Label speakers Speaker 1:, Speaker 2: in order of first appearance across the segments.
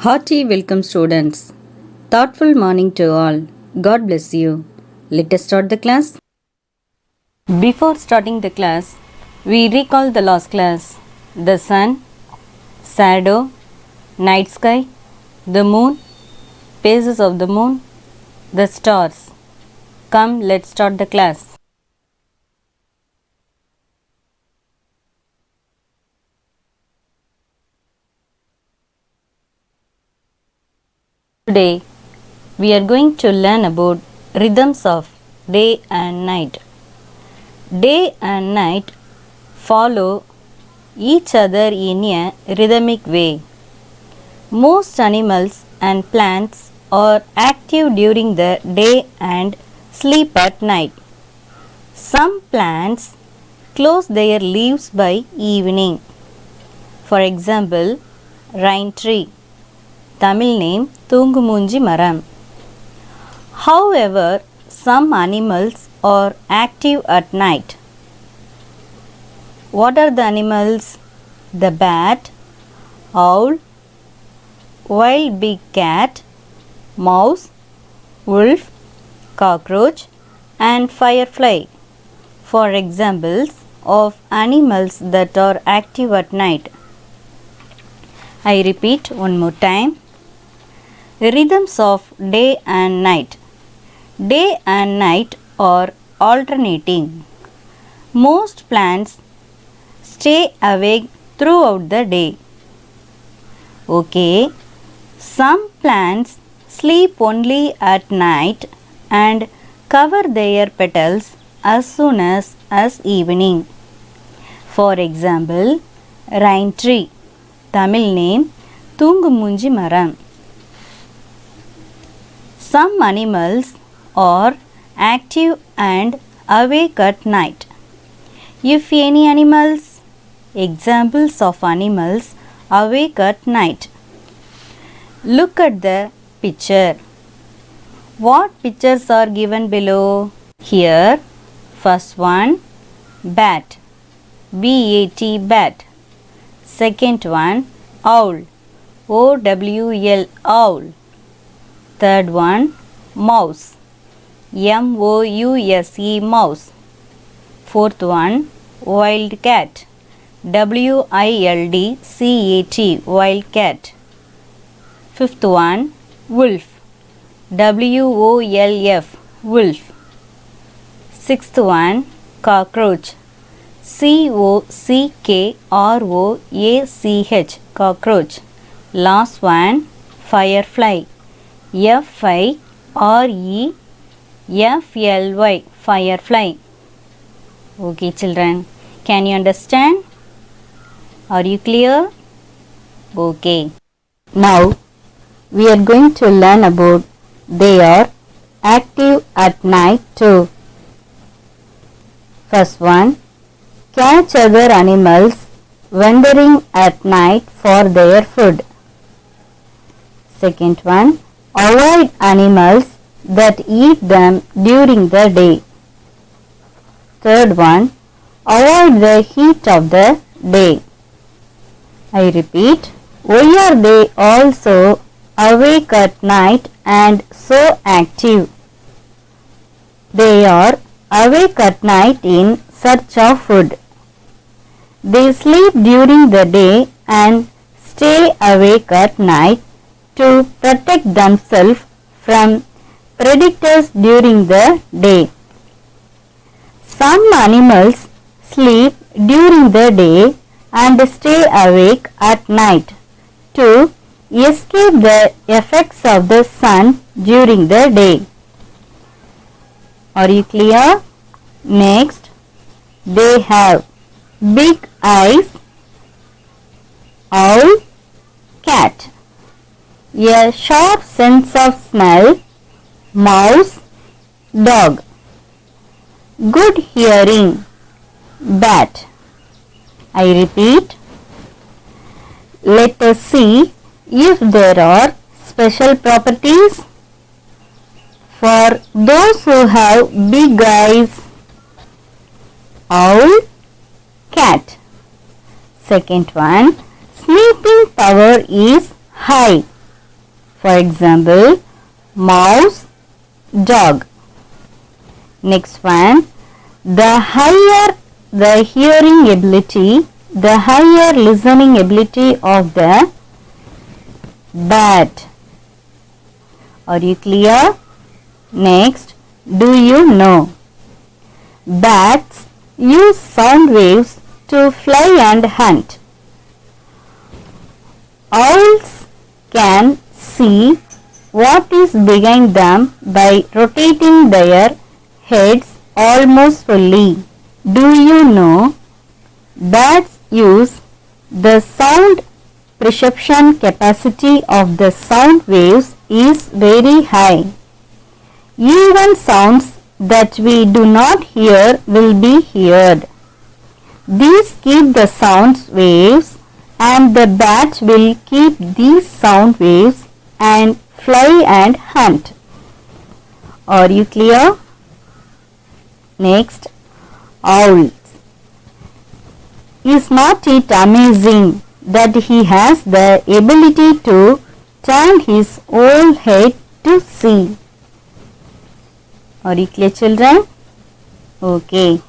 Speaker 1: Hearty welcome, students. Thoughtful morning to all. God bless you. Let us start the class. Before starting the class, we recall the last class. The sun, shadow, night sky, the moon, phases of the moon, the stars. Come, let's start the class. Today, we are going to learn about rhythms of day and night. Day and night follow each other in a rhythmic way. Most animals and plants are active during the day and sleep at night. Some plants close their leaves by evening. For example, rain tree. Tamil name Thungumunji Maram. However, some animals are active at night. What are the animals? The bat, owl, wild big cat, mouse, wolf, cockroach, and firefly. For examples of animals that are active at night. I repeat one more time. Rhythms of day and night. Day and night are alternating. Most plants stay awake throughout the day. Okay. Some plants sleep only at night and cover their petals as soon as evening. For example, rain tree. Tamil name Thungumunji Maram. Some animals are active and awake at night. If any animals, examples of animals awake at night. Look at the picture. What pictures are given below? Here, first one, bat, B-A-T, bat. Second one, owl, O-W-L, owl. Third one, mouse, M-O-U-S-E, mouse. Fourth one, wild cat, W-I-L-D-C-A-T, wild cat. Fifth one, wolf, W-O-L-F, wolf. Sixth one, cockroach, C-O-C-K-R-O-A-C-H, cockroach. Last one, firefly, F-I-R-E-F-L-Y, firefly. Okay, children, can you understand? Are you clear? Okay. Now, we are going to learn about they are active at night too. First one, catch other animals wandering at night for their food. Second one, avoid animals that eat them during the day. Third one, avoid the heat of the day. I repeat, why are they also awake at night and so active? They are awake at night in search of food. They sleep during the day and stay awake at night to protect themselves from predators during the day. Some animals sleep during the day and stay awake at night to escape the effects of the sun during the day. Are you clear? Next, they have big eyes, owl, cat, a sharp sense of smell, mouse, dog, good hearing, bat. I repeat, let us see if there are special properties. For those who have big eyes, owl, cat. Second one, sleeping power is high. For example, mouse, dog. Next one, the higher the hearing ability, the higher listening ability of the bat. Are you clear? Next, do you know? Bats use sound waves to fly and hunt. Owls can see what is behind them by rotating their heads almost fully. Do you know? Bats use the sound perception capacity of the sound waves is very high. Even sounds that we do not hear will be heard. These keep the sound waves and the bat will keep these sound waves and fly and hunt. Are you clear? Next, owls. Is not it amazing that he has the ability to turn his whole head to see? Are you clear, children? Okay.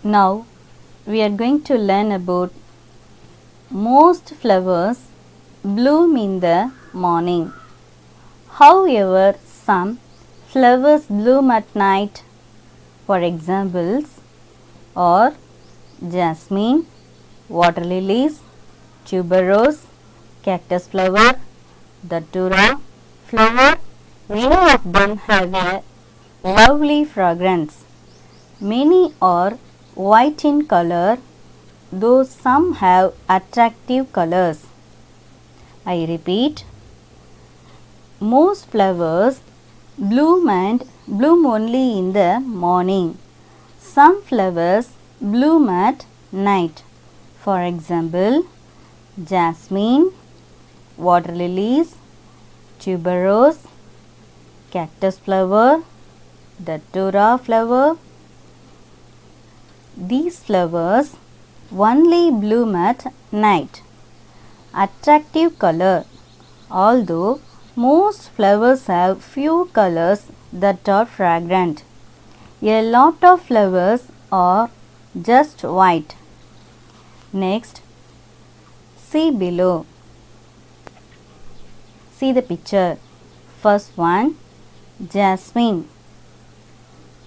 Speaker 1: Now we are going to learn about most flowers bloom in the morning. However, some flowers bloom at night. For examples are jasmine, water lilies, tuberose, cactus flower, datura flower. Many of them have a lovely fragrance. Many are white in color, though some have attractive colors. I repeat, most flowers bloom only in the morning. Some flowers bloom at night. For example, jasmine, water lilies, tuberose, cactus flower, datura flower. These flowers only bloom at night. Attractive color. Although most flowers have few colors that are fragrant, a lot of flowers are just white. Next, see below. See the picture. First one, jasmine.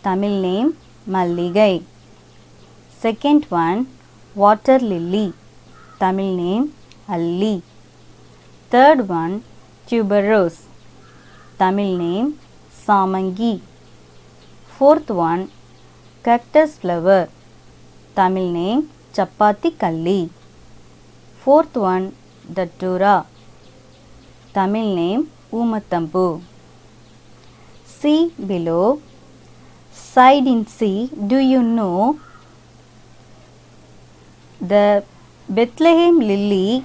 Speaker 1: Tamil name, Malligai. Second one, water lily. Tamil name, Alli. Third one, tuberose. Tamil name, Samangi. Fourth one, cactus flower. Tamil name, Chapati Kalli. Fourth one, datura. Tamil name, Umathampu. See below. Side in C, do you know the Bethlehem lily?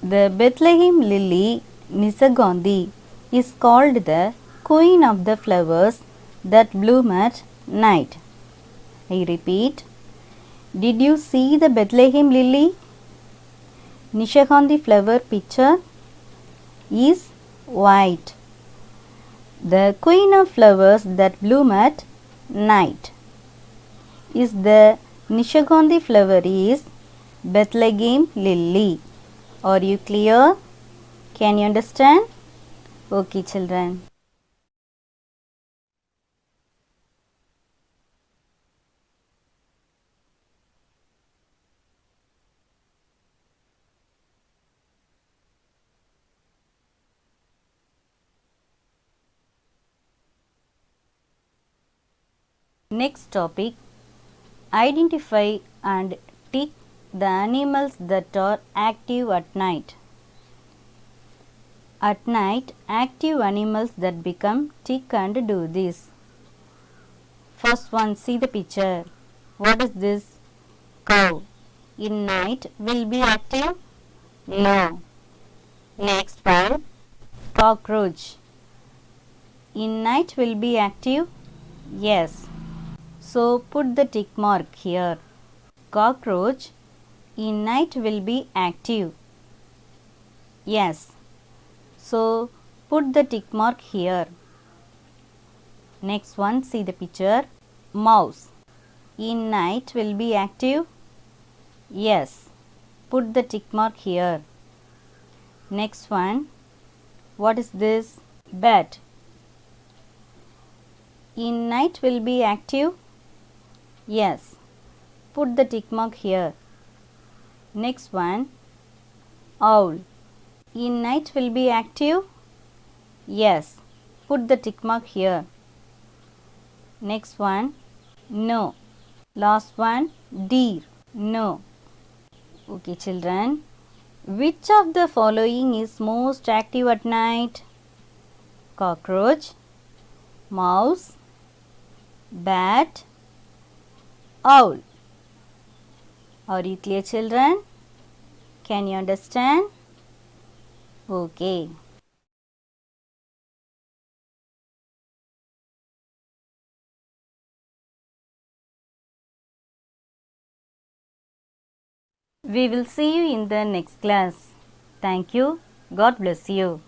Speaker 1: The Bethlehem lily, Nishagandhi, is called the queen of the flowers that bloom at night. I repeat, did you see the Bethlehem lily? Nishagandhi flower picture is white. The queen of flowers that bloom at night is the Nishagandhi flower is Bethlehem lily. Are you clear? Can you understand? Okay, children. Next topic, identify and tick the animals that are active at night. At night, active animals that become tick and do this. First one, see the picture. What is this? Cow. In night will be active? No. Next one, cockroach. In night will be active? Yes. So put the tick mark here. Cockroach in night will be active. Yes. So put the tick mark here. Next one, see the picture. Mouse in night will be active. Yes. Put the tick mark here. Next one, what is this? Bat in night will be active. Yes. Put the tick mark here. Next one, owl in night will be active. Yes. Put the tick mark here. Next one, no. Last one, deer. No. Okay children, which of the following is most active at night? Cockroach, mouse, bat, owl. Are you clear children? Can you understand? Okay. We will see you in the next class. Thank you. God bless you.